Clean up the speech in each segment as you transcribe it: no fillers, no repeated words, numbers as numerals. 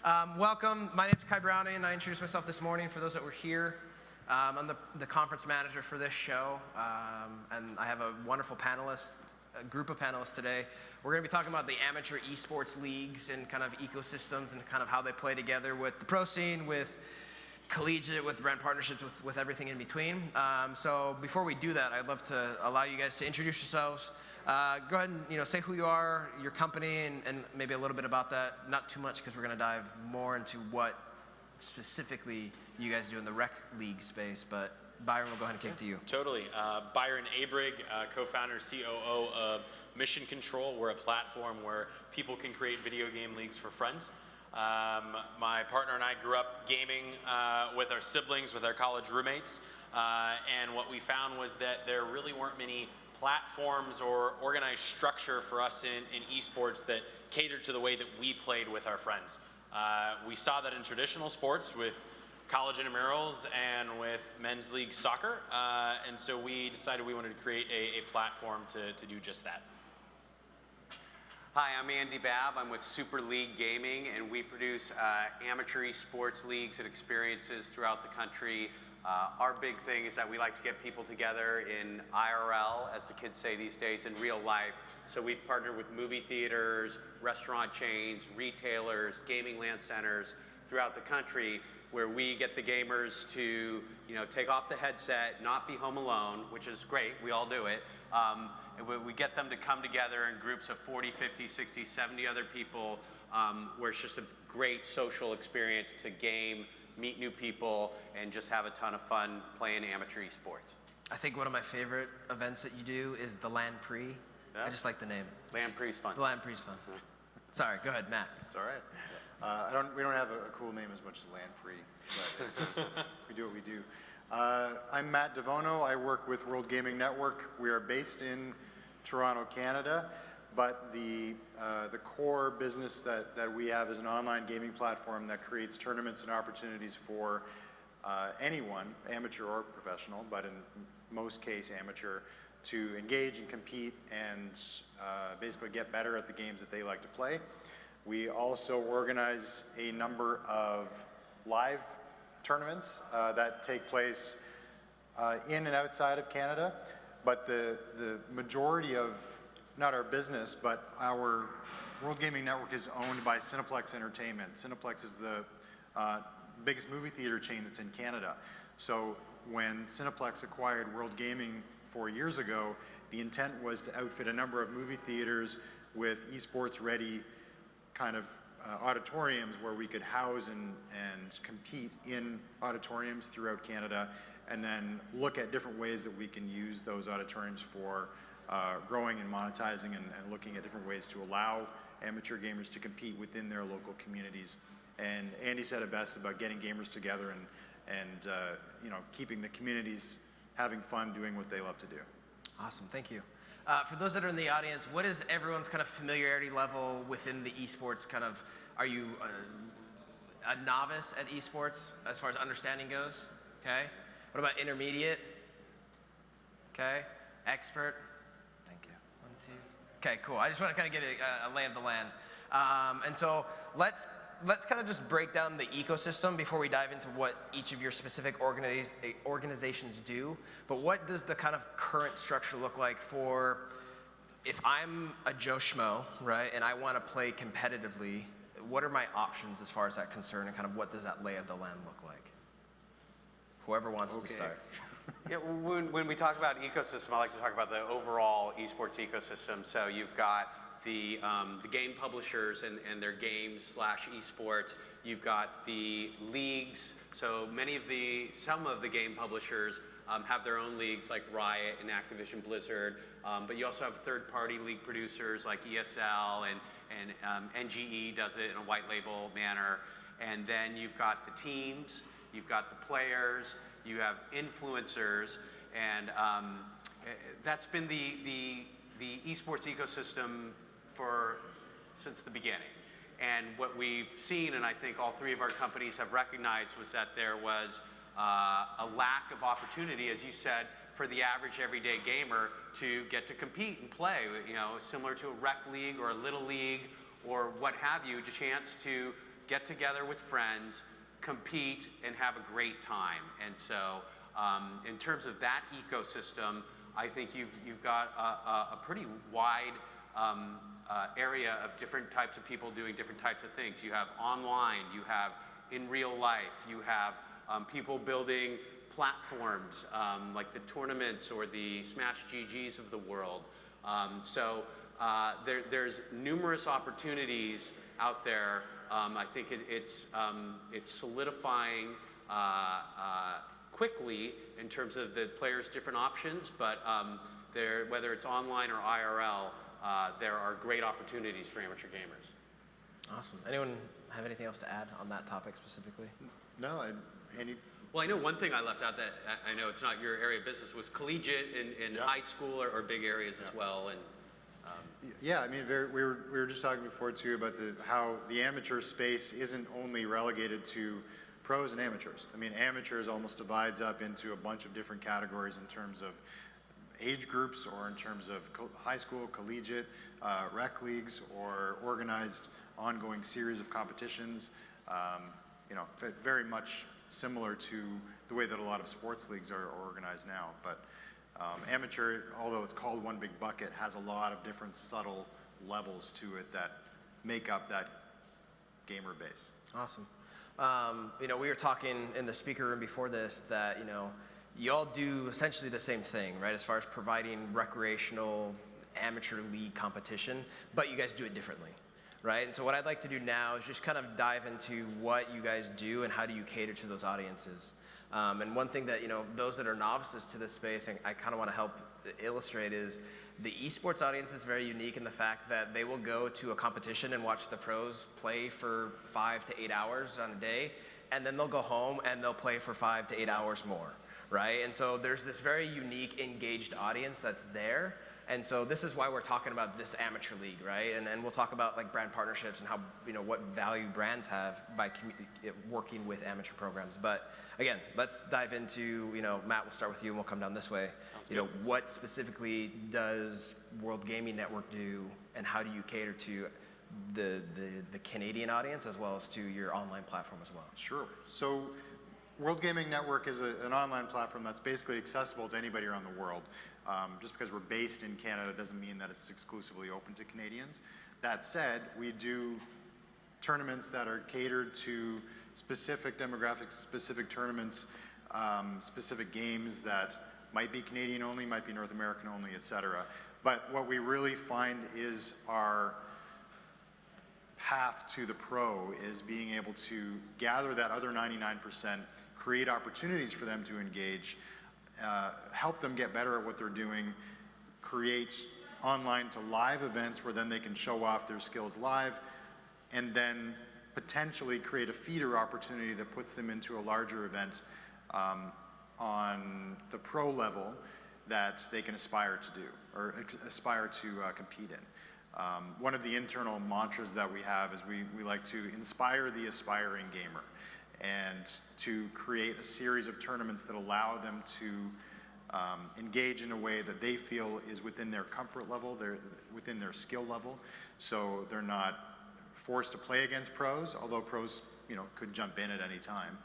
Welcome. My name is Kye Browning, and I introduced myself this morning for those that were here. I'm the conference manager for this show, and I have a wonderful group of panelists today. We're going to be talking about the amateur esports leagues and kind of ecosystems and kind of how they play together with the pro scene, with collegiate, with brand partnerships, with everything in between. So before we do that, I'd love to allow you guys to introduce yourselves. Go ahead and say who you are, your company, and maybe a little bit about that. Not too much, because we're going to dive more into what specifically you guys do in the rec league space. But Byron, we'll go ahead and kick to you. Totally. Byron Abrigg, co-founder, COO of Mission Control. We're a platform where people can create video game leagues for friends. My partner and I grew up gaming with our siblings, with our college roommates, and what we found was that there really weren't many platforms or organized structure for us in esports that catered to the way that we played with our friends. We saw that in traditional sports with college intramurals and with men's league soccer, and so we decided we wanted to create a platform to do just that. Hi, I'm Andy Babb. I'm with Super League Gaming, and we produce amateur esports leagues and experiences throughout the country. Our big thing is that we like to get people together in IRL, as the kids say these days, in real life. So we've partnered with movie theaters, restaurant chains, retailers, gaming LAN centers throughout the country, where we get the gamers to take off the headset, not be home alone, which is great, we all do it. And we get them to come together in groups of 40, 50, 60, 70 other people, where it's just a great social experience to game, meet new people, and just have a ton of fun playing amateur esports. I think one of my favorite events that you do is the LAN Pre. Yeah. I just like the name. LAN Pre's fun. The LAN Pre's fun. Sorry, go ahead, Matt. It's all right. We don't have a cool name as much as LAN Pre, but we do what we do. I'm Matt Devuono. I work with World Gaming Network. We are based in Toronto, Canada, but the core business that we have is an online gaming platform that creates tournaments and opportunities for anyone, amateur or professional, but in most case amateur, to engage and compete and basically get better at the games that they like to play. We also organize a number of live tournaments that take place in and outside of Canada, but the majority of, not our business, but our World Gaming Network is owned by Cineplex Entertainment. Cineplex is the biggest movie theater chain that's in Canada. So when Cineplex acquired World Gaming 4 years ago, the intent was to outfit a number of movie theaters with esports ready kind of auditoriums where we could house and compete in auditoriums throughout Canada, and then look at different ways that we can use those auditoriums for growing and monetizing and looking at different ways to allow amateur gamers to compete within their local communities. And Andy said it best about getting gamers together and keeping the communities having fun doing what they love to do. Awesome, thank you. For those that are in the audience, what is everyone's kind of familiarity level within the esports kind of, are you a novice at esports as far as understanding goes? Okay. What about intermediate? Okay. Expert? Thank you. 1, 2. Okay, cool. I just want to kind of get a lay of the land. And so let's kind of just break down the ecosystem before we dive into what each of your specific organizations do. But what does the kind of current structure look like for, if I'm a Joe Schmo, right, and I want to play competitively, what are my options as far as that concern, and kind of what does that lay of the land look like? Whoever wants to start. Yeah, when we talk about ecosystem, I like to talk about the overall esports ecosystem. So you've got the game publishers and their games / esports. You've got the leagues. So some of the game publishers have their own leagues, like Riot and Activision Blizzard. But you also have third-party league producers like ESL and NGE does it in a white label manner. And then you've got the teams, you've got the players, you have influencers, and that's been the esports ecosystem since the beginning. And what we've seen, and I think all three of our companies have recognized, was that there was a lack of opportunity, as you said, for the average everyday gamer to get to compete and play, similar to a rec league or a little league or what have you, a chance to get together with friends, compete, and have a great time. And so in terms of that ecosystem, I think you've got a pretty wide area of different types of people doing different types of things. You have online, you have in real life, you have people building platforms like the tournaments or the Smash GGs of the world. There's numerous opportunities out there. I think it's solidifying quickly in terms of the players' different options, but whether it's online or IRL, there are great opportunities for amateur gamers. Awesome. Anyone have anything else to add on that topic specifically? No, Well, I know one thing I left out that I know it's not your area of business was collegiate and high school are big areas as well. And yeah, I mean, we were just talking before too about how the amateur space isn't only relegated to pros and amateurs. I mean, amateurs almost divides up into a bunch of different categories in terms of age groups or in terms of high school, collegiate, rec leagues, or organized ongoing series of competitions. You know, very much similar to the way that a lot of sports leagues are organized now. But amateur, although it's called one big bucket, has a lot of different subtle levels to it that make up that gamer base. Awesome. You know, we were talking in the speaker room before this that, you know, you all do essentially the same thing, right, as far as providing recreational amateur league competition, but you guys do it differently, right? And so what I'd like to do now is just kind of dive into what you guys do and how do you cater to those audiences. And one thing that, you know, those that are novices to this space, and I kind of want to help illustrate, is the esports audience is very unique in the fact that they will go to a competition and watch the pros play for 5 to 8 hours on a day, and then they'll go home and they'll play for 5 to 8 hours more, right? And so there's this very unique, engaged audience that's there. And so this is why we're talking about this amateur league, right? And we'll talk about like brand partnerships and how, you know, what value brands have by working with amateur programs. But again, let's dive into, you know, Matt, we'll start with you and we'll come down this way. Sounds you know, what specifically does World Gaming Network do, and how do you cater to the Canadian audience as well as to your online platform as well? Sure. So World Gaming Network is an online platform that's basically accessible to anybody around the world. Just because we're based in Canada doesn't mean that it's exclusively open to Canadians. That said, we do tournaments that are catered to specific demographics, specific tournaments, specific games that might be Canadian only, might be North American only, etc. But what we really find is our path to the pro is being able to gather that other 99%, create opportunities for them to engage, help them get better at what they're doing, create online to live events where then they can show off their skills live, and then potentially create a feeder opportunity that puts them into a larger event on the pro level that they can aspire to do or aspire to compete in. One of the internal mantras that we have is we like to inspire the aspiring gamer, and to create a series of tournaments that allow them to engage in a way that they feel is within their comfort level, within their skill level, so they're not forced to play against pros, although pros, you know, could jump in at any time.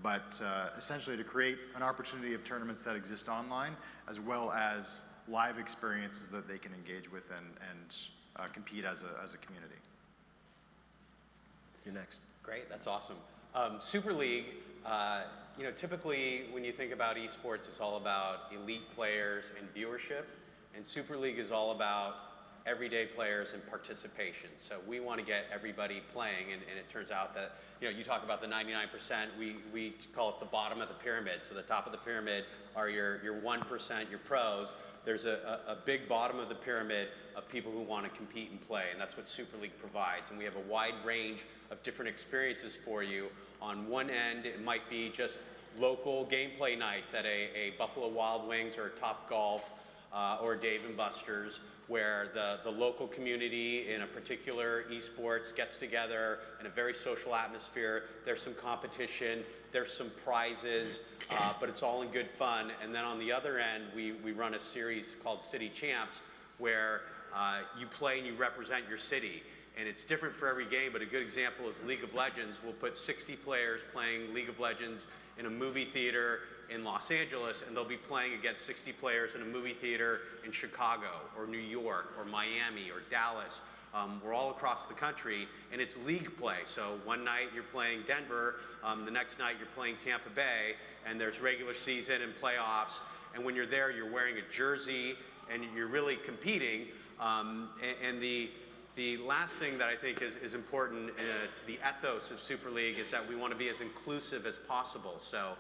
But essentially to create an opportunity of tournaments that exist online, as well as live experiences that they can engage with and compete as a community. You're next. Great, that's awesome. Super League, you know, typically when you think about esports, it's all about elite players and viewership, and Super League is all about everyday players and participation. So we want to get everybody playing, and it turns out that, you know, you talk about the 99%, we call it the bottom of the pyramid. So the top of the pyramid are your 1%, your pros. There's a big bottom of the pyramid of people who want to compete and play, and that's what Super League provides. And we have a wide range of different experiences for you. On one end, it might be just local gameplay nights at a Buffalo Wild Wings or Top Golf or Dave & Buster's, where the local community in a particular esports gets together in a very social atmosphere. There's some competition, there's some prizes, but it's all in good fun. And then on the other end, we run a series called City Champs, where you play and you represent your city. and it's different for every game, but a good example is League of Legends. We'll put 60 players playing League of Legends in a movie theater in Los Angeles, and they'll be playing against 60 players in a movie theater in Chicago or New York or Miami or Dallas. We're all across the country, and it's league play. So one night you're playing Denver, the next night you're playing Tampa Bay, and there's regular season and playoffs. And when you're there, you're wearing a jersey, and you're really competing. And the last thing that I think is important to the ethos of Super League is that we want to be as inclusive as possible. So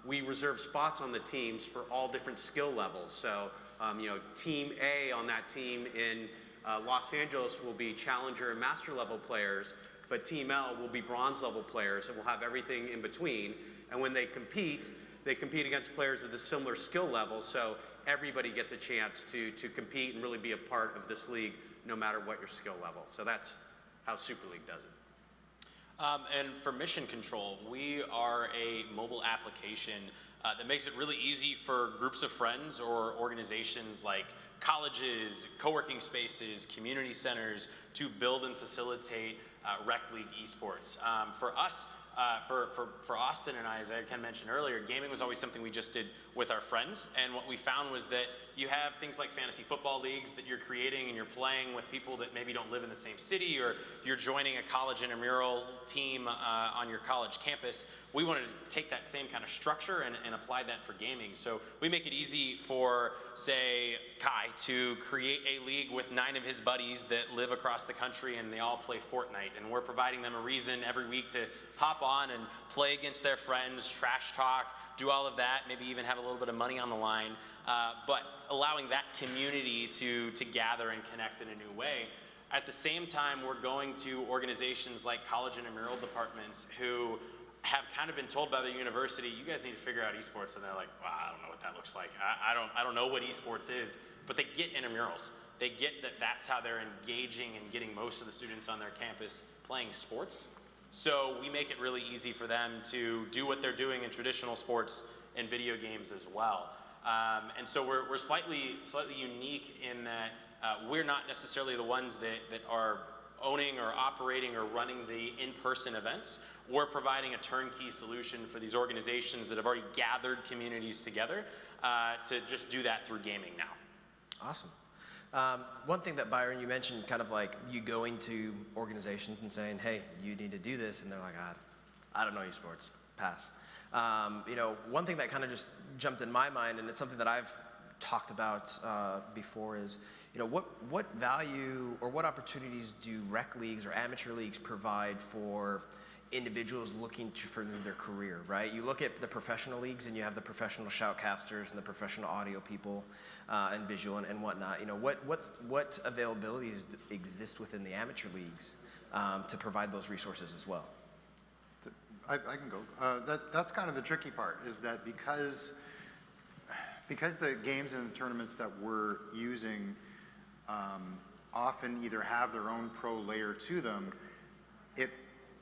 we reserve spots on the teams for all different skill levels. So Team A on that team in Los Angeles will be challenger and master level players, but Team L will be bronze level players, and we'll have everything in between. And when they compete against players of the similar skill level, so everybody gets a chance to compete and really be a part of this league, no matter what your skill level. So that's how Super League does it. And for Mission Control, we are a mobile application that makes it really easy for groups of friends or organizations like colleges, co-working spaces, community centers to build and facilitate rec league esports. For us, for Austin and I, as I kind of mentioned earlier, gaming was always something we just did with our friends, and what we found was that you have things like fantasy football leagues that you're creating and you're playing with people that maybe don't live in the same city, or you're joining a college intramural team on your college campus. We wanted to take that same kind of structure and apply that for gaming. So we make it easy for, say, Kye to create a league with 9 of his buddies that live across the country, and they all play Fortnite, and we're providing them a reason every week to hop on and play against their friends, trash talk, do all of that, maybe even have a little bit of money on the line, but allowing that community to gather and connect in a new way. At the same time, we're going to organizations like college and intramural departments who have kind of been told by the university, you guys need to figure out esports, and they're like, well, I don't know what that looks like. I don't know what esports is, but they get intramurals. They get that that's how they're engaging and getting most of the students on their campus playing sports. So we make it really easy for them to do what they're doing in traditional sports and video games as well. And so we're slightly unique in that we're not necessarily the ones that are owning or operating or running the in-person events. We're providing a turnkey solution for these organizations that have already gathered communities together to just do that through gaming now. Awesome. One thing that, Byron, you mentioned, kind of like you going to organizations and saying, hey, you need to do this, and they're like, I don't know esports, pass. One thing that kind of just jumped in my mind, and it's something that I've talked about before, is what value or what opportunities do rec leagues or amateur leagues provide for individuals looking to further their career, right? You look at the professional leagues and you have the professional shoutcasters and the professional audio people and visual and whatnot. What availabilities exist within the amateur leagues to provide those resources as well? I can go. That's kind of the tricky part, is that because the games and the tournaments that we're using often either have their own pro layer to them, it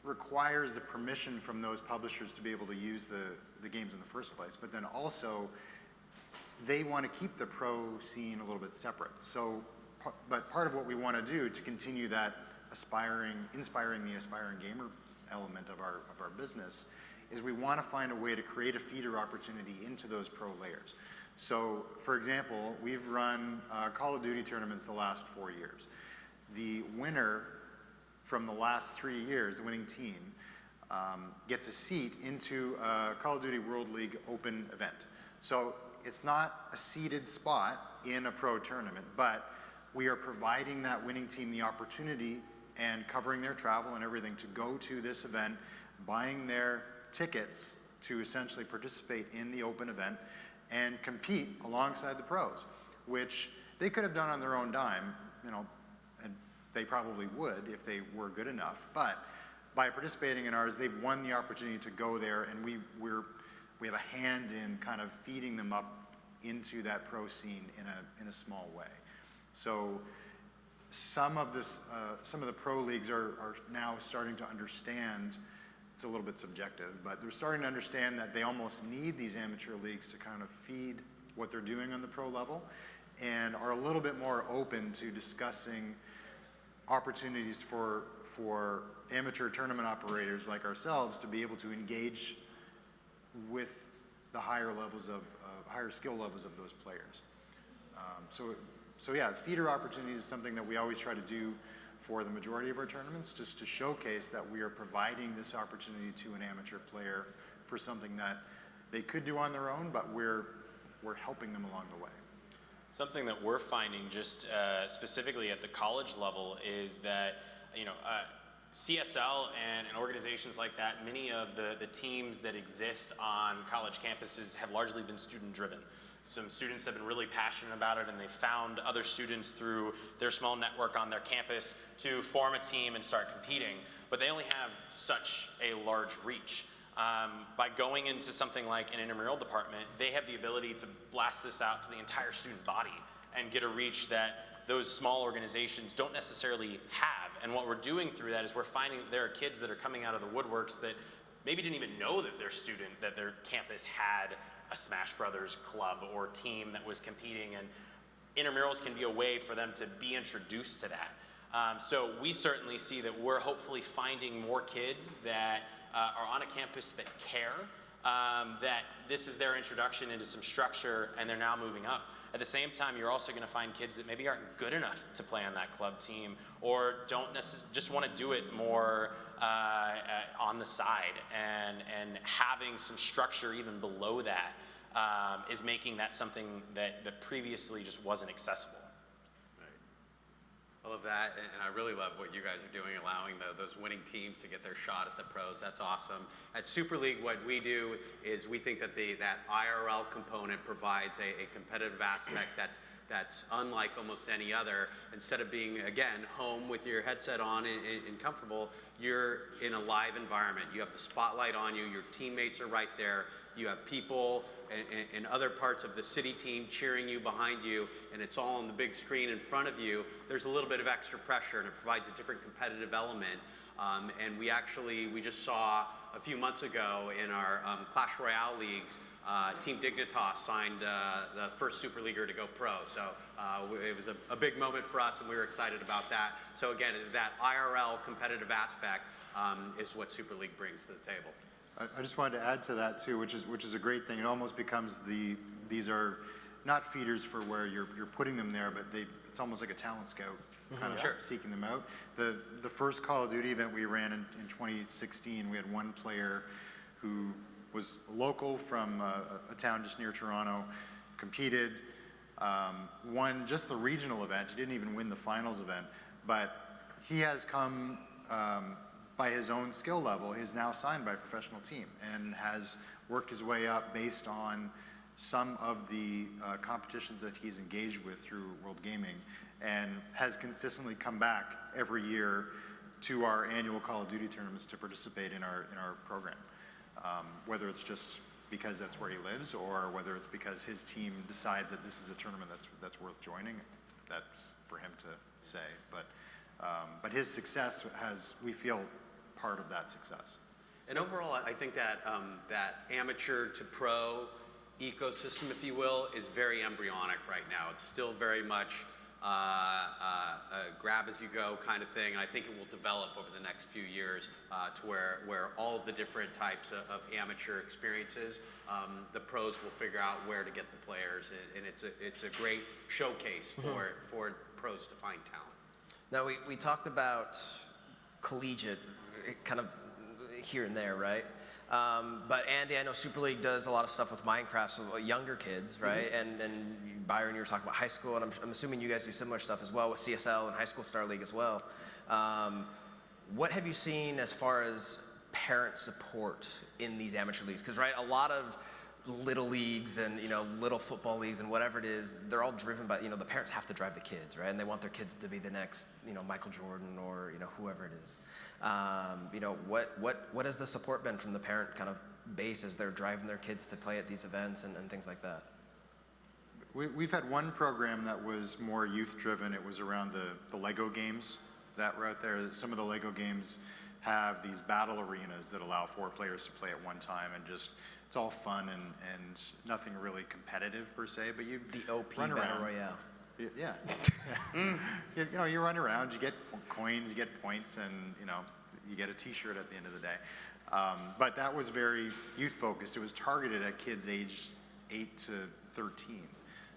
requires the permission from those publishers to be able to use the games in the first place. But then also, they want to keep the pro scene a little bit separate. So, but part of what we want to do to continue that inspiring the aspiring gamer element of our business is we want to find a way to create a feeder opportunity into those pro layers. So, for example, we've run Call of Duty tournaments the last 4 years. The winner from the last 3 years, the winning team, gets a seat into a Call of Duty World League open event. So it's not a seated spot in a pro tournament, but we are providing that winning team the opportunity and covering their travel and everything to go to this event, buying their tickets to essentially participate in the open event and compete alongside the pros, which they could have done on their own dime, and they probably would if they were good enough. But by participating in ours, they've won the opportunity to go there, and we have a hand in kind of feeding them up into that pro scene in a small way. So some of the pro leagues are now starting to understand. It's a little bit subjective, but they're starting to understand that they almost need these amateur leagues to kind of feed what they're doing on the pro level, and are a little bit more open to discussing opportunities for amateur tournament operators like ourselves to be able to engage with the higher skill levels of those players. So yeah, feeder opportunities is something that we always try to do for the majority of our tournaments, just to showcase that we are providing this opportunity to an amateur player for something that they could do on their own, but we're helping them along the way. Something that we're finding just specifically at the college level is that, CSL and organizations like that, many of the teams that exist on college campuses have largely been student driven. Some students have been really passionate about it, and they found other students through their small network on their campus to form a team and start competing, but they only have such a large reach. By going into something like an intramural department, they have the ability to blast this out to the entire student body and get a reach that those small organizations don't necessarily have. And what we're doing through that is we're finding that there are kids that are coming out of the woodworks that maybe didn't even know that their campus had a Smash Brothers club or team that was competing, and intramurals can be a way for them to be introduced to that. So we certainly see that we're hopefully finding more kids that are on a campus that care, that this is their introduction into some structure, and they're now moving up. At the same time, you're also going to find kids that maybe aren't good enough to play on that club team, or don't just want to do it more on the side, and having some structure even below that is making that something that previously just wasn't accessible. I love that, and I really love what you guys are doing, allowing those winning teams to get their shot at the pros. That's awesome. At Super League, what we do is we think that that IRL component provides a competitive aspect that's unlike almost any other. Instead of being, again, home with your headset on and comfortable, you're in a live environment. You have the spotlight on you, your teammates are right there, you have people and other parts of the city team cheering you behind you, and it's all on the big screen in front of you. There's a little bit of extra pressure, and it provides a different competitive element. And we just saw a few months ago in our Clash Royale leagues, Team Dignitas signed the first Super Leaguer to go pro. So it was a big moment for us, and we were excited about that. So again, that IRL competitive aspect is what Super League brings to the table. I just wanted to add to that too, which is a great thing. It almost becomes these are not feeders for where you're putting them there, but it's almost like a talent scout kind of seeking them out. The first Call of Duty event we ran in 2016, we had one player who was local from a town just near Toronto, competed, won just the regional event. He didn't even win the finals event, but he has come by his own skill level. He's now signed by a professional team and has worked his way up based on some of the competitions that he's engaged with through World Gaming, and has consistently come back every year to our annual Call of Duty tournaments to participate in our program. Whether it's just because that's where he lives, or whether it's because his team decides that this is a tournament that's worth joining, that's for him to say. But his success we feel, part of that success. And overall, I think that that amateur to pro ecosystem, if you will, is very embryonic right now. It's still very much a grab as you go kind of thing, and I think it will develop over the next few years to where all of the different types of amateur experiences, the pros will figure out where to get the players, and it's a great showcase for pros to find talent. Now, we talked about collegiate, kind of here and there, right? But Andy, I know Super League does a lot of stuff with Minecraft, so younger kids, right? And Byron, you were talking about high school, and I'm assuming you guys do similar stuff as well with CSL and High School Star League as well. What have you seen as far as parent support in these amateur leagues? Because, right, a lot of little leagues and little football leagues and whatever it is, they're all driven by the parents have to drive the kids, right? And they want their kids to be the next Michael Jordan or whoever it is. What has the support been from the parent kind of base as they're driving their kids to play at these events and things like that? We've had one program that was more youth driven. It was around the Lego games that were out there. Some of the Lego games have these battle arenas that allow 4 players to play at one time, and just it's all fun and nothing really competitive per se, but you the OP run Battle around. Royale. Yeah. You run around, you get coins, you get points, and you get a T-shirt at the end of the day. But that was very youth focused. It was targeted at kids aged 8 to 13.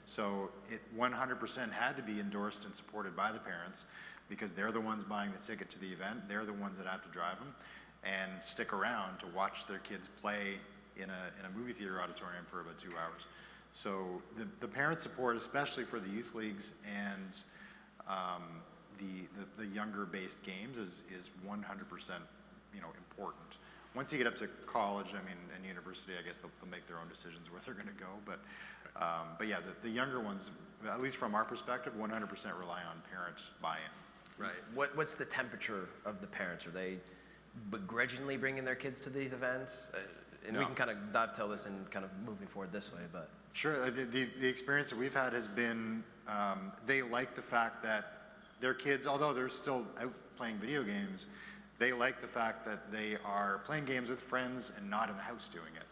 So it 100% had to be endorsed and supported by the parents, because they're the ones buying the ticket to the event. They're the ones that have to drive them and stick around to watch their kids play in a movie theater auditorium for about 2 hours. So the parent support, especially for the youth leagues and the younger based games, is 100% important. Once you get up to college, and university, I guess they'll make their own decisions where they're going to go. But yeah, the younger ones, at least from our perspective, 100% rely on parents buy-in. Right. What's the temperature of the parents? Are they begrudgingly bringing their kids to these events? And No. we can kind of dovetail this and kind of moving forward this way, but. Sure. The experience that we've had has been they like the fact that their kids, although they're still out playing video games, they like the fact that they are playing games with friends and not in the house doing it.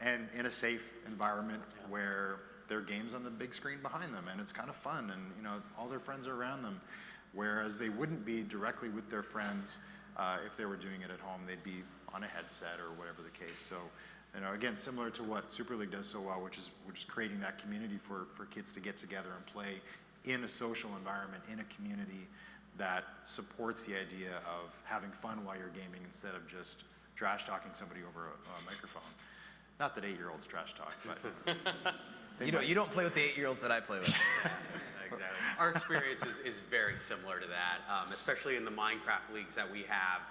And in a safe environment where there are games on the big screen behind them, and it's kind of fun, and all their friends are around them. Whereas they wouldn't be directly with their friends if they were doing it at home. They'd be on a headset or whatever the case. So, again, similar to what Super League does so well, which is creating that community for kids to get together and play in a social environment, in a community that supports the idea of having fun while you're gaming instead of just trash talking somebody over a microphone. Not that 8-year-olds trash talk, but You don't play with the 8-year-olds that I play with. Exactly. Our experience is very similar to that, especially in the Minecraft leagues that we have.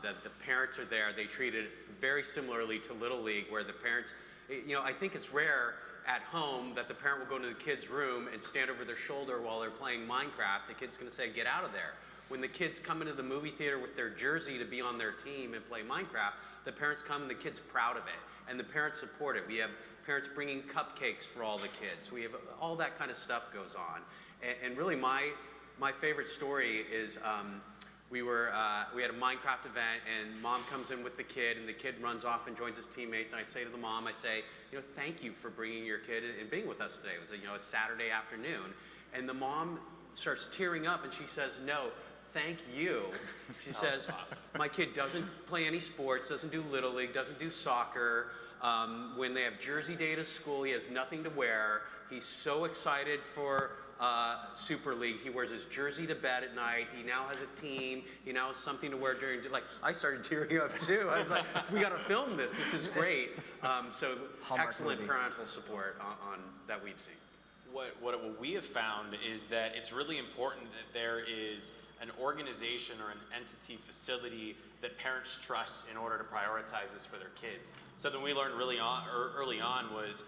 The parents are there. They treat it very similarly to Little League, where the parents, I think it's rare at home that the parent will go into the kid's room and stand over their shoulder while they're playing Minecraft. The kid's going to say, "Get out of there." When the kids come into the movie theater with their jersey to be on their team and play Minecraft, the parents come and the kid's proud of it, and the parents support it. We have parents bringing cupcakes for all the kids. We have all that kind of stuff goes on. And really my favorite story is we had a Minecraft event, and mom comes in with the kid, and the kid runs off and joins his teammates, and I say to the mom, I say, thank you for bringing your kid and being with us today. It was a Saturday afternoon, and the mom starts tearing up, and she says, "No, thank you." She says, awesome. My kid doesn't play any sports, doesn't do Little League, doesn't do soccer. When they have Jersey Day to school, he has nothing to wear. He's so excited for Super League. He wears his jersey to bed at night. He now has a team. He now has something to wear during, I started tearing up too. I was like, we got to film this. This is great. So Hallmark excellent movie. parental support on that we've seen. What we have found is that it's really important that there is an organization or an entity facility that parents trust in order to prioritize this for their kids. Something we learned early on was,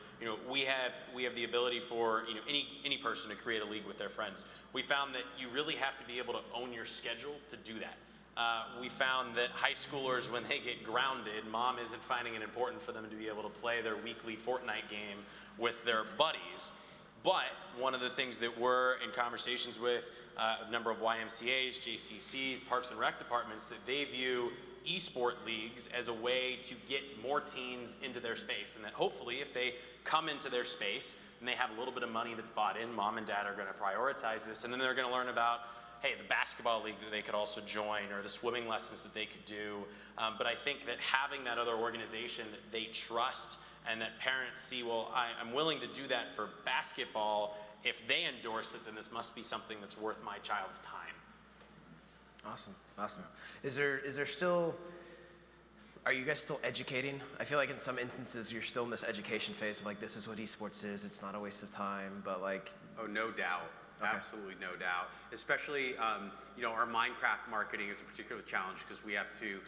we have the ability for any person to create a league with their friends. We found that you really have to be able to own your schedule to do that. We found that high schoolers, when they get grounded, mom isn't finding it important for them to be able to play their weekly Fortnite game with their buddies. But one of the things that we're in conversations with a number of YMCAs, JCCs, Parks and Rec departments, that they view esport leagues as a way to get more teens into their space, and that hopefully if they come into their space and they have a little bit of money that's bought in, mom and dad are going to prioritize this, and then they're going to learn about, hey, the basketball league that they could also join, or the swimming lessons that they could do. But I think that having that other organization that they trust and that parents see, well, I'm willing to do that for basketball. If they endorse it, then this must be something that's worth my child's time. Awesome. Is there still, are you guys still educating? I feel like in some instances you're still in this education phase of this is what esports is, it's not a waste of time, but Oh, no doubt. Okay. Absolutely no doubt. Especially, our Minecraft marketing is a particular challenge because we have to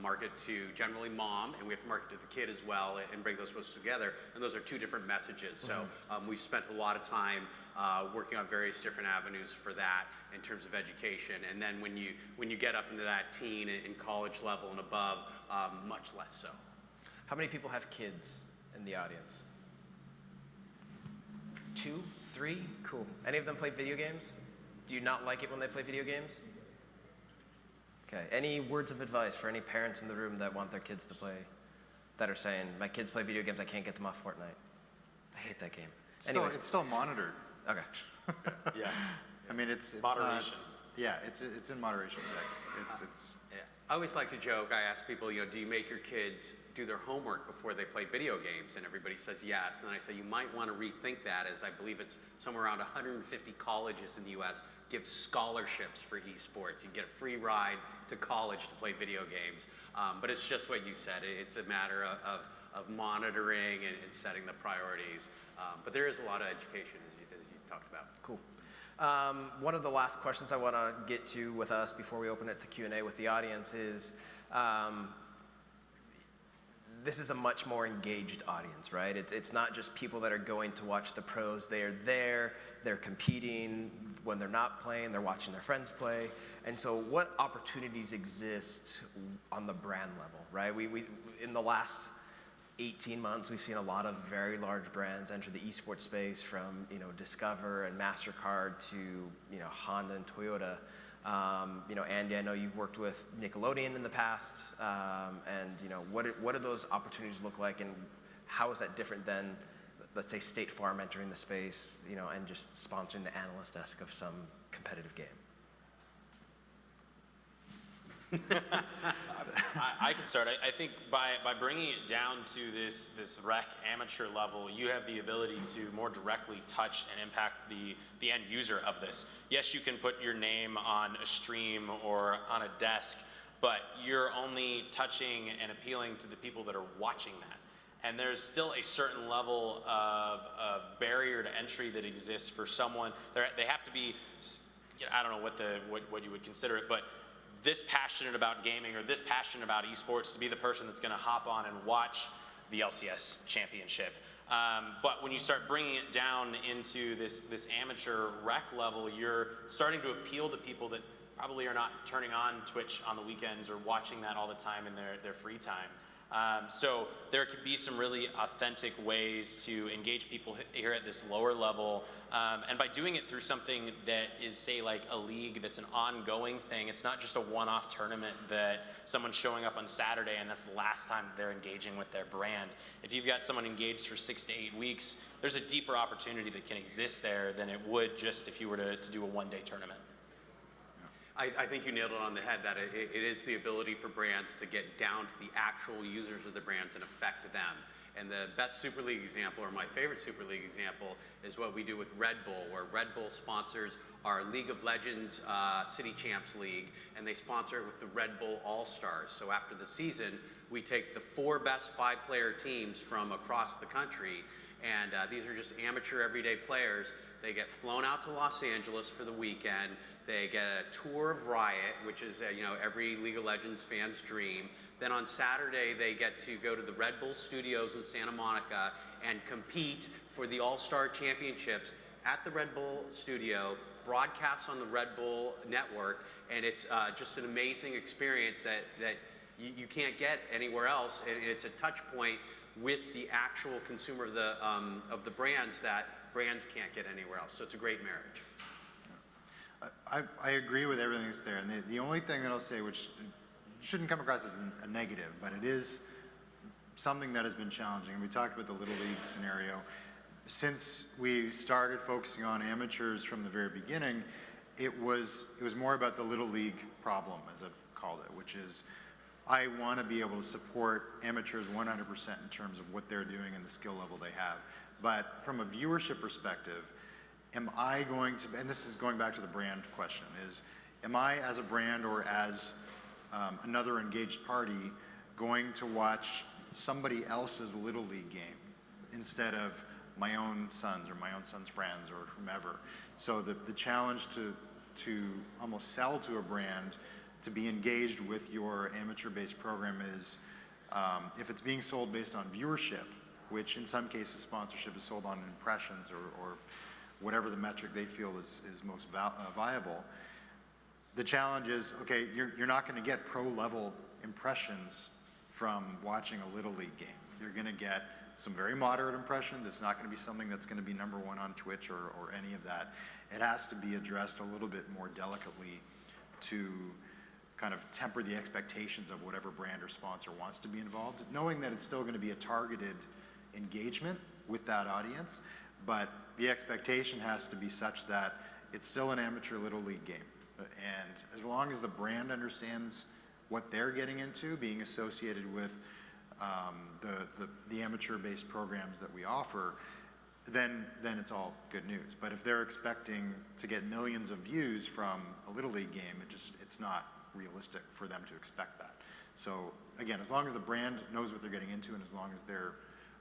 market to generally mom, and we have to market to the kid as well, and bring those both together. And those are two different messages. So we've spent a lot of time working on various different avenues for that in terms of education. And then when you get up into that teen and college level and above, much less so. how many people have kids in the audience? 2, 3? Cool. Any of them play video games? Do you not like it when they play video games? Okay. Any words of advice for any parents in the room that want their kids to play, that are saying, my kids play video games, I can't get them off Fortnite. I hate that game. It's still monitored. Okay. Yeah. I mean, it's Moderation. Not, yeah, it's in moderation. Exactly. It's Yeah. I always like to joke. I ask people, do you make your kids do their homework before they play video games? And everybody says yes. And I say, you might want to rethink that, as I believe it's somewhere around 150 colleges in the U.S. give scholarships for esports. You get a free ride to college to play video games. But it's just what you said. It's a matter of monitoring and setting the priorities. But there is a lot of education, as you talked about. Cool. One of the last questions I want to get to with us before we open it to Q&A with the audience is, this is a much more engaged audience, right? It's not just people that are going to watch the pros. They are there, they're competing. When they're not playing, they're watching their friends play. And so what opportunities exist on the brand level, right? We in the last 18 months, we've seen a lot of very large brands enter the esports space, from Discover and MasterCard to Honda and Toyota. Andy, I know you've worked with Nickelodeon in the past, and what do those opportunities look like, and how is that different than, let's say, State Farm entering the space, and just sponsoring the analyst desk of some competitive game? I can start. I think by bringing it down to this rec amateur level, you have the ability to more directly touch and impact the end user of this. Yes, you can put your name on a stream or on a desk, but you're only touching and appealing to the people that are watching that. And there's still a certain level of barrier to entry that exists for someone. They have to be, I don't know what you would consider it, but this passionate about gaming or this passionate about esports to be the person that's going to hop on and watch the LCS championship. But when you start bringing it down into this amateur rec level, you're starting to appeal to people that probably are not turning on Twitch on the weekends or watching that all the time in their free time. So there could be some really authentic ways to engage people here at this lower level, and by doing it through something that is, say, like a league that's an ongoing thing. It's not just a one-off tournament that someone's showing up on Saturday and that's the last time they're engaging with their brand. If you've got someone engaged for 6 to 8 weeks, there's a deeper opportunity that can exist there than it would just if you were to do a one-day tournament. I think you nailed it on the head, that it is the ability for brands to get down to the actual users of the brands and affect them. And the best Super League example, or my favorite Super League example, is what we do with Red Bull, where Red Bull sponsors our League of Legends City Champs League, and they sponsor it with the Red Bull All-Stars. So after the season, we take the 4 best 5-player teams from across the country, and these are just amateur everyday players. They get flown out to Los Angeles for the weekend. They get a tour of Riot, which is every League of Legends fan's dream. Then on Saturday, they get to go to the Red Bull Studios in Santa Monica and compete for the All-Star Championships at the Red Bull Studio, broadcasts on the Red Bull network, and it's just an amazing experience that you can't get anywhere else. And it's a touch point with the actual consumer of the brands that brands can't get anywhere else. So it's a great marriage. I agree with everything that's there. And the only thing that I'll say, which shouldn't come across as a negative, but it is something that has been challenging. And we talked about the Little League scenario. Since we started focusing on amateurs from the very beginning, it was more about the Little League problem, as I've called it, which is I want to be able to support amateurs 100% in terms of what they're doing and the skill level they have. But from a viewership perspective, am I going to, and this is going back to the brand question, is am I as a brand or as another engaged party going to watch somebody else's Little League game instead of my own sons or my own son's friends or whomever? So the challenge to almost sell to a brand to be engaged with your amateur-based program is if it's being sold based on viewership, which in some cases sponsorship is sold on impressions or whatever the metric they feel is most viable. The challenge is, okay, you're not going to get pro-level impressions from watching a Little League game. You're going to get some very moderate impressions. It's not going to be something that's going to be #1 on Twitch or any of that. It has to be addressed a little bit more delicately to kind of temper the expectations of whatever brand or sponsor wants to be involved, knowing that it's still going to be a targeted engagement with that audience, but the expectation has to be such that it's still an amateur Little League game. And as long as the brand understands what they're getting into, being associated with the amateur-based programs that we offer, then it's all good news. But if they're expecting to get millions of views from a Little League game, it's not realistic for them to expect that. So again, as long as the brand knows what they're getting into and as long as they're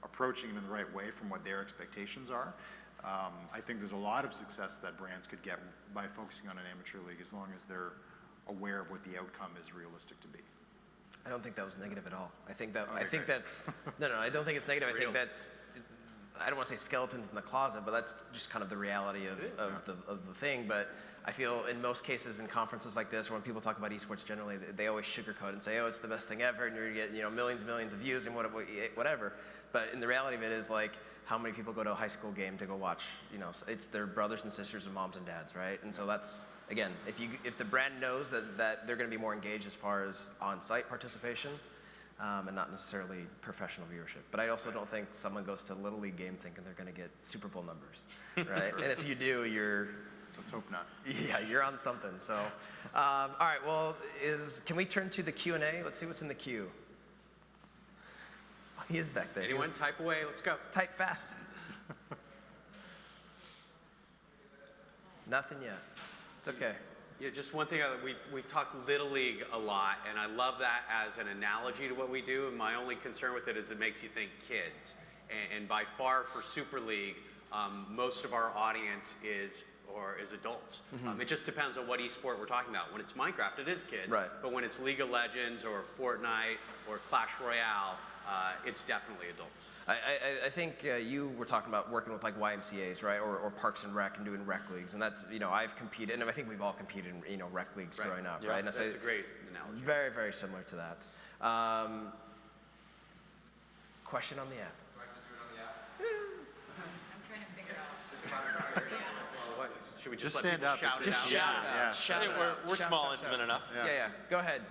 approaching it in the right way from what their expectations are, I think there's a lot of success that brands could get by focusing on an amateur league as long as they're aware of what the outcome is realistic to be. I don't think that was negative at all. I think Okay, great. that's no, I don't think it's negative. I think that's, I don't want to say skeletons in the closet, but that's just kind of the reality of the thing. But I feel in most cases in conferences like this, or when people talk about esports generally, they always sugarcoat and say, oh, it's the best thing ever, and you're gonna get millions of views and whatever. But in the reality of it is like, how many people go to a high school game to go watch? It's their brothers and sisters and moms and dads, right? And so that's, again, if the brand knows that they're going to be more engaged as far as on-site participation, and not necessarily professional viewership. But I also don't think someone goes to a Little League game thinking they're going to get Super Bowl numbers, right? And if you do, Let's hope not. yeah, you're on something. So, all right. Well, can we turn to the Q&A? Let's see what's in the queue. Oh, he is back there. Anyone type away? Let's go. Type fast. Nothing yet. It's okay. Yeah, just one thing, we've talked Little League a lot, and I love that as an analogy to what we do, and my only concern with it is it makes you think kids. And by far for Super League, most of our audience is adults. It just depends on what esport we're talking about. When it's Minecraft, it is kids. Right. But when it's League of Legends or Fortnite or Clash Royale, it's definitely adults. I think you were talking about working with like YMCA's, right, or Parks and Rec and doing rec leagues, and that's I've competed, and I think we've all competed in rec leagues Right. growing up, Yeah, right? And that's a great analogy. Very, very similar to that. Question on the app. Do I have to do it on the app? I'm trying to figure out. What, should we just Just let stand people up. shout It's it out? easier. Yeah. Yeah. Shout Hey, it out. we're Shout, small, shout, intimate shout. enough. Yeah. Go ahead.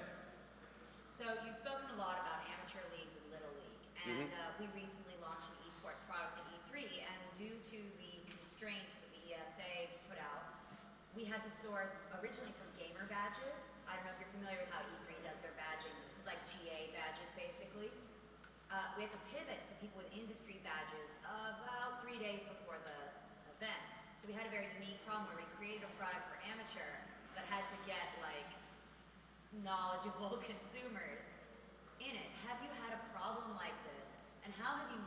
So you've spoken a lot about amateur leagues and Little League, and we recently launched an esports product at E3, and due to the constraints that the ESA put out, we had to source originally from gamer badges. I don't know if you're familiar with how E3 does their badging. This is like GA badges, basically. We had to pivot to people with industry badges about 3 days before the event. So we had a very unique problem where we created a product for amateur, but had to get like knowledgeable consumers in it. Have you had a problem like this, and how have you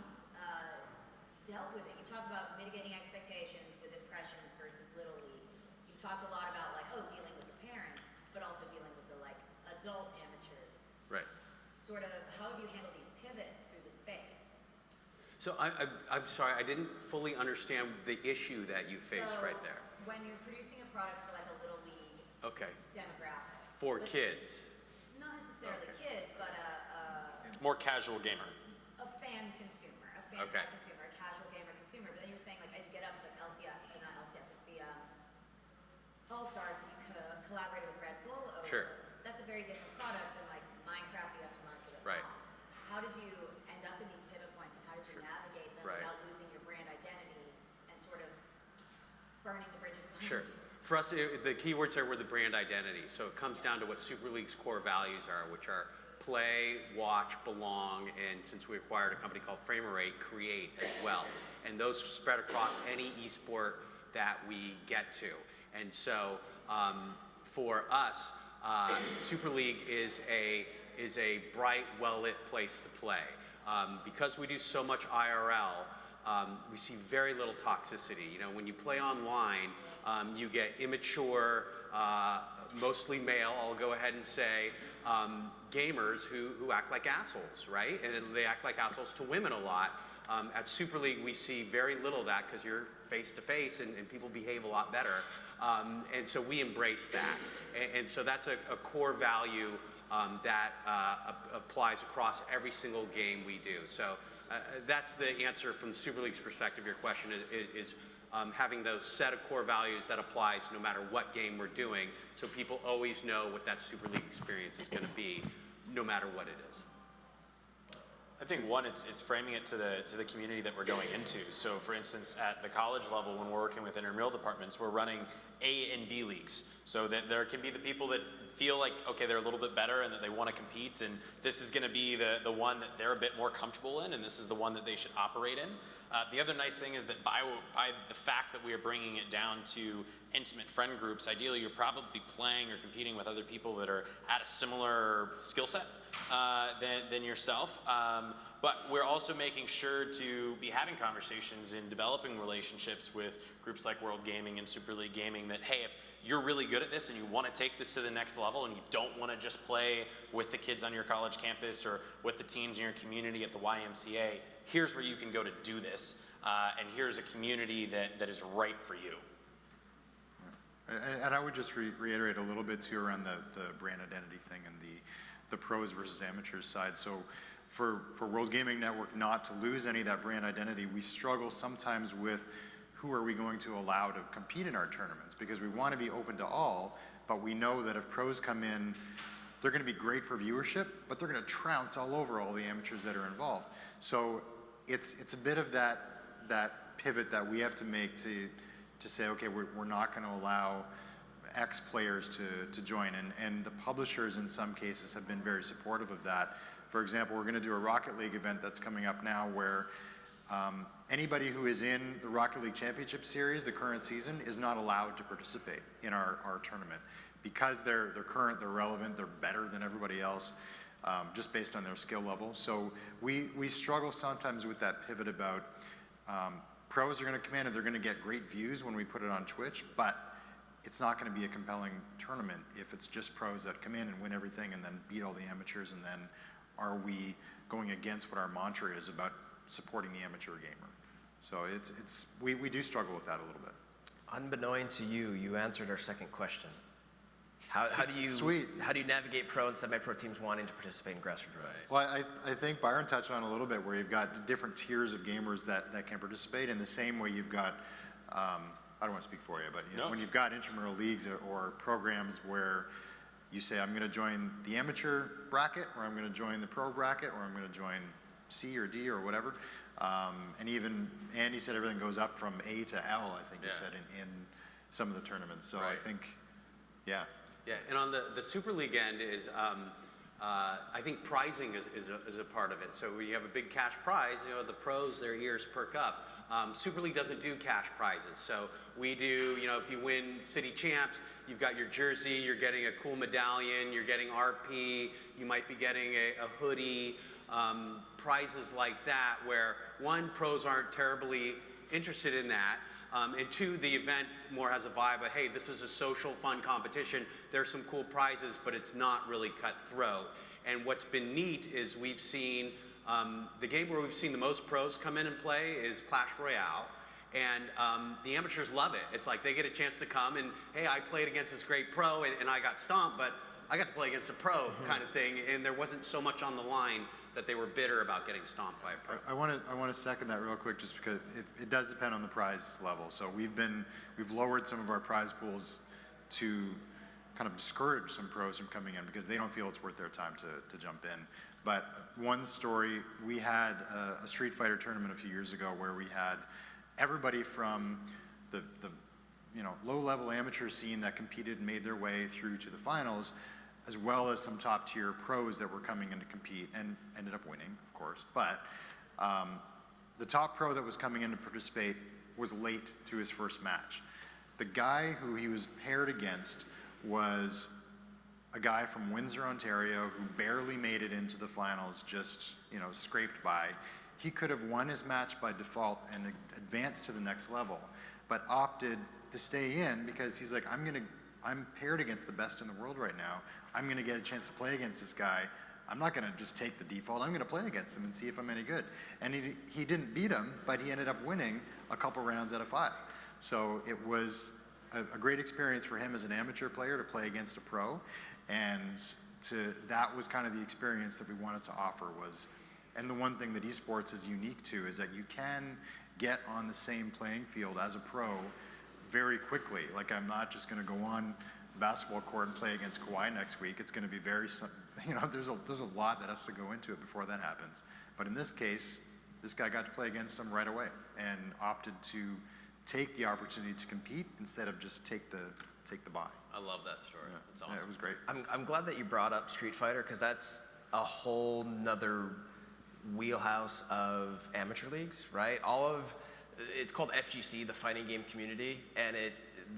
dealt with it? You've talked about mitigating expectations with impressions versus Little League. You've talked a lot about like, dealing with the parents, but also dealing with the like adult amateurs. Right. Sort of, how have you handled these pivots through the space? So I'm sorry, I didn't fully understand the issue that you faced right there. When you're producing a product for like a Little League Okay. demographic. For with- kids. Not necessarily kids, but More casual gamer. a fan consumer, a fan Okay. type consumer, a casual gamer consumer. But then you're saying like as you get up, it's like LCS, not LCS, it's the All-Stars that you collaborated with Red Bull over. Sure. That's a very different product than like Minecraft you have to market it Right. on. How did you end up in these pivot points, and how did you navigate them Right. without losing your brand identity and sort of burning the bridges behind Sure. you? For us, the keywords there were the brand identity. So it comes down to what Super League's core values are, which are play, watch, belong, and since we acquired a company called Framerate, create as well. And those spread across any esport that we get to. And so for us, Super League is a bright, well-lit place to play. Because we do so much IRL, we see very little toxicity. When you play online, you get immature, mostly male, I'll go ahead and say, gamers who act like assholes, right? And they act like assholes to women a lot. At Super League, we see very little of that because you're face to face and people behave a lot better. And so we embrace that. And so that's a core value that applies across every single game we do. So that's the answer from Super League's perspective. Your question is having those set of core values that applies no matter what game we're doing, so people always know what that Super League experience is going to be, no matter what it is. think one, it's framing it to the community that we're going into. So for instance, at the college level, when we're working with intramural departments, we're running A and B leagues. So that there can be the people that feel like, okay, they're a little bit better and that they want to compete, and this is going to be the one that they're a bit more comfortable in, and this is the one that they should operate in. The other nice thing is that by the fact that we are bringing it down to intimate friend groups, ideally you're probably playing or competing with other people that are at a similar skill set than yourself. But we're also making sure to be having conversations and developing relationships with groups like World Gaming and Super League Gaming that, hey, if you're really good at this and you want to take this to the next level and you don't want to just play with the kids on your college campus or with the teams in your community at the YMCA, here's where you can go to do this. And here's a community that is right for you. And I would just reiterate a little bit too around the brand identity thing and the pros versus amateurs side. So for World Gaming Network not to lose any of that brand identity, we struggle sometimes with who are we going to allow to compete in our tournaments, because we want to be open to all, but we know that if pros come in, they're going to be great for viewership, but they're going to trounce all over all the amateurs that are involved. So it's a bit of that pivot that we have to make to say, okay, we're not going to allow X players to join, and the publishers in some cases have been very supportive of that. For example, we're going to do a Rocket League event that's coming up now where anybody who is in the Rocket League Championship Series, the current season, is not allowed to participate in our tournament because they're current, they're relevant, they're better than everybody else, just based on their skill level. So we struggle sometimes with that pivot about pros are going to come in and they're going to get great views when we put it on Twitch, but it's not going to be a compelling tournament if it's just pros that come in and win everything and then beat all the amateurs, and then are we going against what our mantra is about supporting the amateur gamer? So we do struggle with that a little bit. Unbeknown to you, you answered our second question. How do you Sweet. How do you navigate pro and semi-pro teams wanting to participate in grassroots events? Well, I think Byron touched on it a little bit, where you've got different tiers of gamers that can participate. In the same way you've got, I don't want to speak for you, but you know, when you've got intramural leagues or programs where you say, I'm going to join the amateur bracket, or I'm going to join the pro bracket, or I'm going to join C or D or whatever. And even Andy said everything goes up from A to L, I think you said, in some of the tournaments. So I think, yeah. Yeah, and on the Super League end is, I think pricing is a part of it. So we have a big cash prize, you know, the pros, their ears perk up. Super League doesn't do cash prizes. So we do, you know, if you win city champs, you've got your jersey, you're getting a cool medallion, you're getting RP, you might be getting a hoodie, prizes like that, where one, pros aren't terribly interested in that. And two, the event more has a vibe of, hey, this is a social, fun competition. There's some cool prizes, but it's not really cutthroat. And what's been neat is we've seen, the game where we've seen the most pros come in and play is Clash Royale. And the amateurs love it. It's like they get a chance to come and, hey, I played against this great pro and I got stomped, but I got to play against a pro kind of thing. And there wasn't so much on the line that they were bitter about getting stomped by a pro. I want to second that real quick, just because it does depend on the prize level. So we've lowered some of our prize pools to kind of discourage some pros from coming in because they don't feel it's worth their time to jump in. But one story, we had a Street Fighter tournament a few years ago where we had everybody from the low-level amateur scene that competed and made their way through to the finals, as well as some top-tier pros that were coming in to compete and ended up winning, of course. But the top pro that was coming in to participate was late to his first match. The guy who he was paired against was a guy from Windsor, Ontario, who barely made it into the finals, just scraped by. He could have won his match by default and advanced to the next level, but opted to stay in because he's like, I'm paired against the best in the world right now. I'm going to get a chance to play against this guy. I'm not going to just take the default. I'm going to play against him and see if I'm any good. And he didn't beat him, but he ended up winning a couple rounds out of 5. So it was a great experience for him as an amateur player to play against a pro. And that was kind of the experience that we wanted to offer was, and the one thing that esports is unique to is that you can get on the same playing field as a pro very quickly. Like, I'm not just going to go on basketball court and play against Kawhi next week. It's going to be very, there's a lot that has to go into it before that happens. But in this case, this guy got to play against him right away and opted to take the opportunity to compete instead of just take the bye. I love that story. Yeah. That's awesome. Yeah, it was great. I'm glad that you brought up Street Fighter, because that's a whole nother wheelhouse of amateur leagues, right? It's called FGC, the fighting game community, and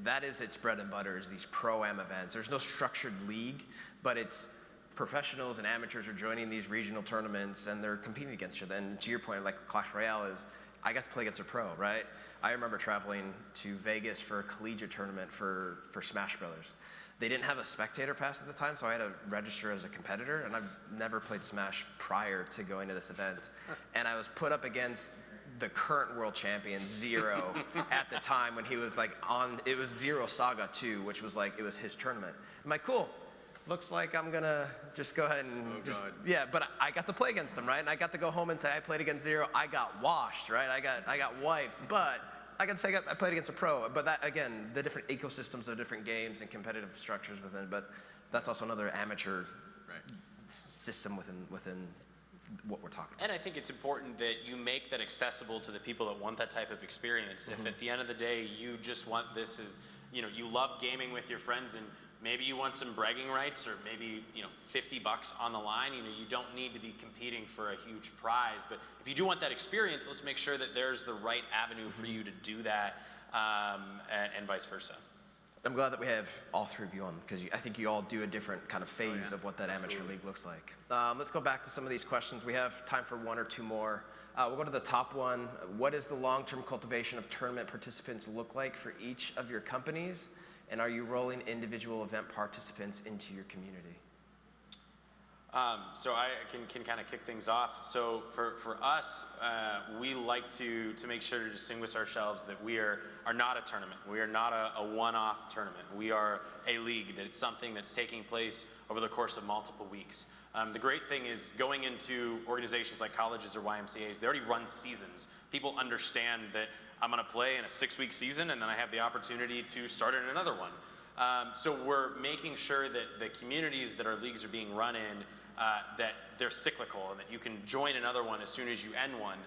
that is its bread and butter, is these pro-am events. There's no structured league, but it's professionals and amateurs are joining these regional tournaments and they're competing against each other. And to your point, like Clash Royale is, I got to play against a pro, right? I remember traveling to Vegas for a collegiate tournament for Smash Brothers. They didn't have a spectator pass at the time, so I had to register as a competitor, and I've never played Smash prior to going to this event. And I was put up against the current world champion, Zero, at the time when he was like it was Zero Saga 2, which was like, it was his tournament. I'm like, cool. Looks like I'm gonna just go ahead and yeah, but I got to play against him, right? And I got to go home and say I played against Zero. I got washed, right? I got wiped, but I got to say I played against a pro. But that, again, the different ecosystems of different games and competitive structures within, but that's also another amateur system within what we're talking about. And I think it's important that you make that accessible to the people that want that type of experience. If at the end of the day you just want this as, you love gaming with your friends and maybe you want some bragging rights or maybe, $50 on the line, you don't need to be competing for a huge prize. But if you do want that experience, let's make sure that there's the right avenue for you to do that, and vice versa. I'm glad that we have all three of you on, because I think you all do a different kind of phase of what that amateur league looks like. Let's go back to some of these questions. We have time for one or two more. We'll go to the top one. What does the long-term cultivation of tournament participants look like for each of your companies? And are you rolling individual event participants into your community? So I can kind of kick things off. So for us, we like to make sure to distinguish ourselves that we are not a tournament. We are not a one-off tournament. We are a league, that it's something that's taking place over the course of multiple weeks. The great thing is going into organizations like colleges or YMCAs, they already run seasons. People understand that I'm going to play in a 6-week season and then I have the opportunity to start in another one. So we're making sure that the communities that our leagues are being run in, that they're cyclical and that you can join another one as soon as you end one.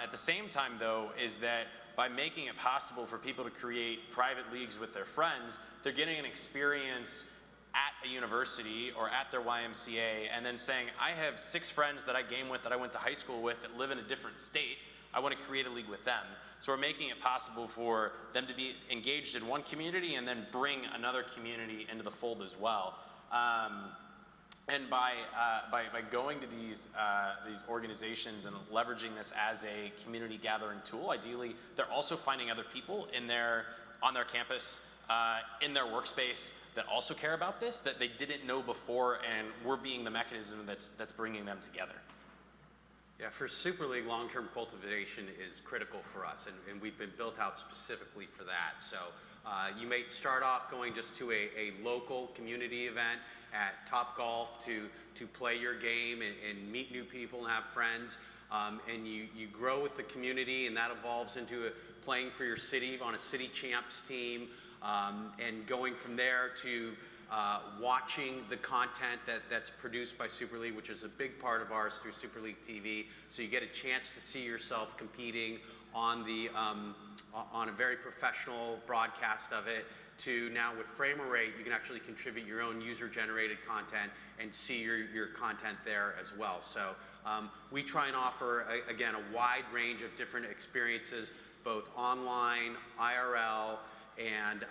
At the same time, though, is that by making it possible for people to create private leagues with their friends, they're getting an experience at a university or at their YMCA and then saying, I have 6 friends that I game with, that I went to high school with, that live in a different state. I want to create a league with them. So we're making it possible for them to be engaged in one community and then bring another community into the fold as well. And by going to these organizations and leveraging this as a community gathering tool, ideally they're also finding other people on their campus, in their workspace, that also care about this, that they didn't know before, and we're being the mechanism that's bringing them together. Yeah, for Super League, long-term cultivation is critical for us, and we've been built out specifically for that. So you may start off going just to a local community event at Top Golf to play your game and meet new people and have friends, and you grow with the community, and that evolves into playing for your city on a city champs team, and going from there to watching the content that's produced by Super League, which is a big part of ours through Super League TV. So you get a chance to see yourself competing on a very professional broadcast of it, to now with Frame Rate, you can actually contribute your own user-generated content and see your content there as well. So we try and offer, again, a wide range of different experiences, both online, IRL, and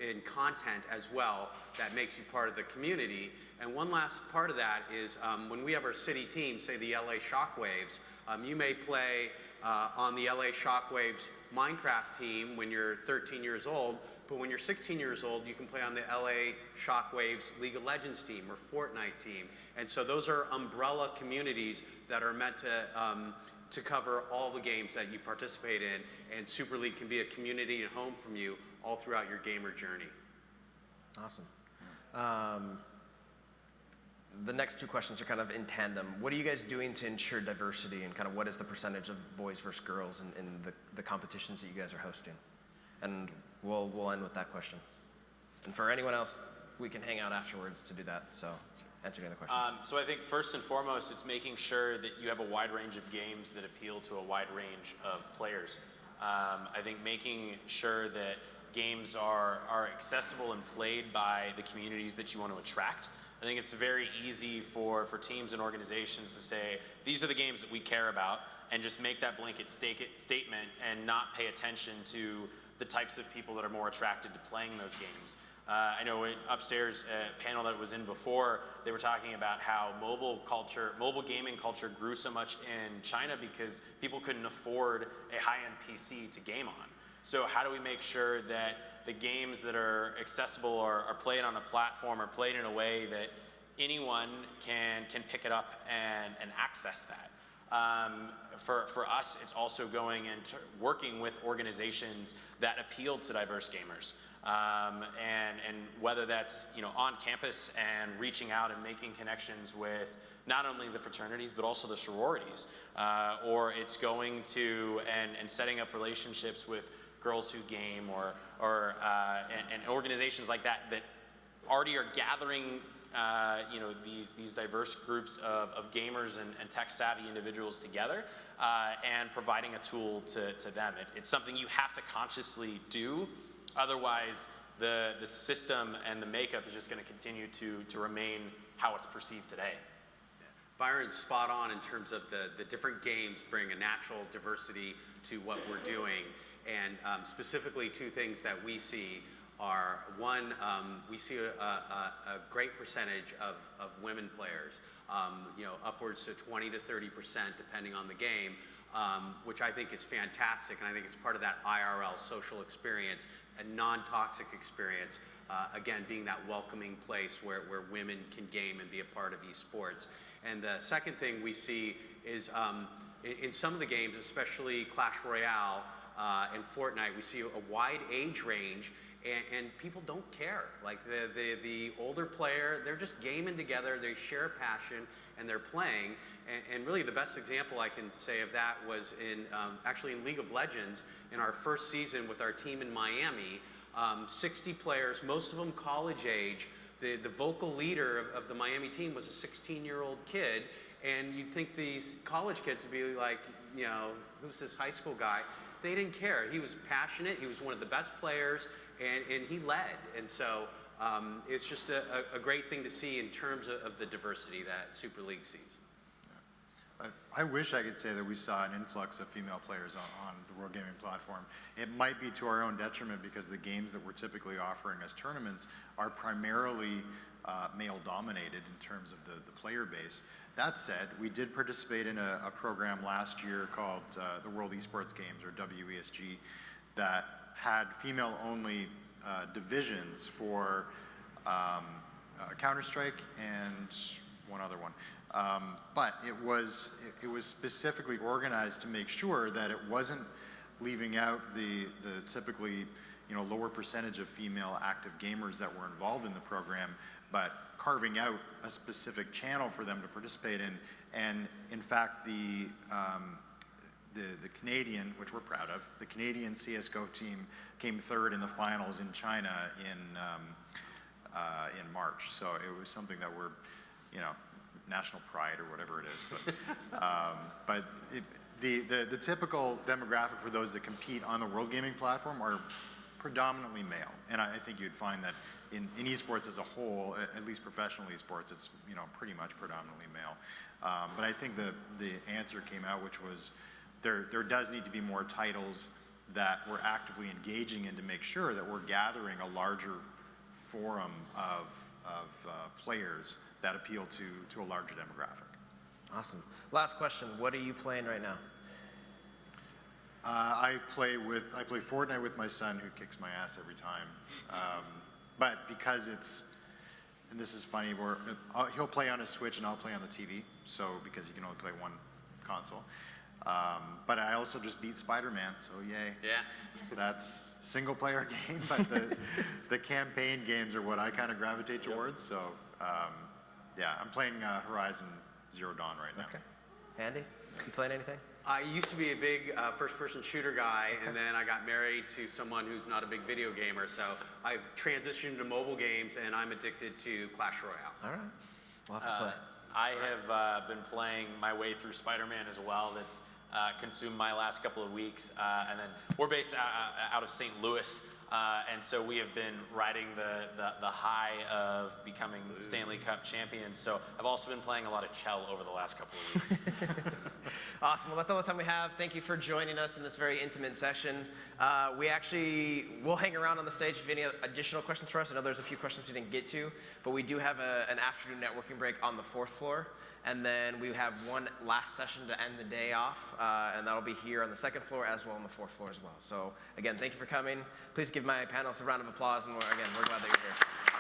in content as well, that makes you part of the community. And one last part of that is when we have our city team, say the LA Shockwaves, you may play on the LA Shockwaves Minecraft team when you're 13 years old, but when you're 16 years old, you can play on the LA Shockwaves League of Legends team or Fortnite team. And so those are umbrella communities that are meant to cover all the games that you participate in, and Super League can be a community and home from you all throughout your gamer journey. Awesome. The next two questions are kind of in tandem. What are you guys doing to ensure diversity, and kind of what is the percentage of boys versus girls in the competitions that you guys are hosting? And we'll end with that question. And for anyone else, we can hang out afterwards to do that. So answer any other questions. So I think first and foremost, it's making sure that you have a wide range of games that appeal to a wide range of players. I think making sure that games are accessible and played by the communities that you want to attract. I think it's very easy for teams and organizations to say, these are the games that we care about, and just make that blanket statement and not pay attention to the types of people that are more attracted to playing those games. I know upstairs panel that was in before, they were talking about how mobile gaming culture grew so much in China because people couldn't afford a high-end PC to game on. So how do we make sure that the games that are accessible are played on a platform or played in a way that anyone can pick it up and access that? For us, it's also going and working with organizations that appeal to diverse gamers. And whether that's on campus and reaching out and making connections with not only the fraternities but also the sororities, or it's going to and setting up relationships with Girls Who Game and organizations like that already are gathering these diverse groups of gamers and tech savvy individuals together and providing a tool to them. It's something you have to consciously do. Otherwise, the system and the makeup is just going to continue to remain how it's perceived today. Byron's spot on in terms of the different games bring a natural diversity to what we're doing. And specifically, two things that we see are, one, we see a great percentage of women players, upwards to 20 to 30% depending on the game, which I think is fantastic, and I think it's part of that IRL social experience, a non-toxic experience, again, being that welcoming place where women can game and be a part of esports. And the second thing we see is in some of the games, especially Clash Royale and Fortnite, we see a wide age range, and people don't care. Like the older player, they're just gaming together, they share passion, and they're playing. And really the best example I can say of that was actually in League of Legends, in our first season with our team in Miami, 60 players, most of them college age. The vocal leader of the Miami team was a 16-year-old kid, and you'd think these college kids would be like, who's this high school guy? They didn't care. He was passionate, he was one of the best players, and he led. And so it's just a great thing to see in terms of the diversity that Super League sees. I wish I could say that we saw an influx of female players on the World Gaming platform. It might be to our own detriment because the games that we're typically offering as tournaments are primarily male dominated in terms of the player base. That said, we did participate in a program last year called the World Esports Games, or WESG, that had female-only divisions for Counter-Strike and one other one. But it was specifically organized to make sure that it wasn't leaving out the typically lower percentage of female active gamers that were involved in the program, but carving out a specific channel for them to participate in. And in fact, the Canadian, which we're proud of, the Canadian CSGO team came third in the finals in China in March. So it was something that we're, national pride or whatever it is. But the typical demographic for those that compete on the World Gaming platform are predominantly male. And I think you'd find that in esports as a whole, at least professional esports, it's pretty much predominantly male. But I think the answer came out, which was there does need to be more titles that we're actively engaging in to make sure that we're gathering a larger forum of players that appeal to a larger demographic. Awesome. Last question. What are you playing right now? I play Fortnite with my son, who kicks my ass every time. But because and this is funny, he'll play on his Switch and I'll play on the TV. So because he can only play one console. But I also just beat Spider-Man, so yay. Yeah. That's single player game, but the campaign games are what I kind of gravitate towards. So yeah, I'm playing Horizon Zero Dawn right now. Okay. Andy? You playing anything? I used to be a big first-person shooter guy, and then I got married to someone who's not a big video gamer, so I've transitioned to mobile games, and I'm addicted to Clash Royale. All right. We'll have to play. I have been playing my way through Spider-Man as well. That's consumed my last couple of weeks. And then we're based out of St. Louis, and so we have been riding the high of becoming Stanley Cup champions. So I've also been playing a lot of Chell over the last couple of weeks. Awesome. Well, that's all the time we have. Thank you for joining us in this very intimate session. We'll hang around on the stage if you have any additional questions for us. I know there's a few questions we didn't get to, but we do have an afternoon networking break on the 4th floor. And then we have one last session to end the day off, and that'll be here on the 2nd floor as well on the 4th floor as well. So again, thank you for coming. Please give my panelists a round of applause, and we're glad that you're here.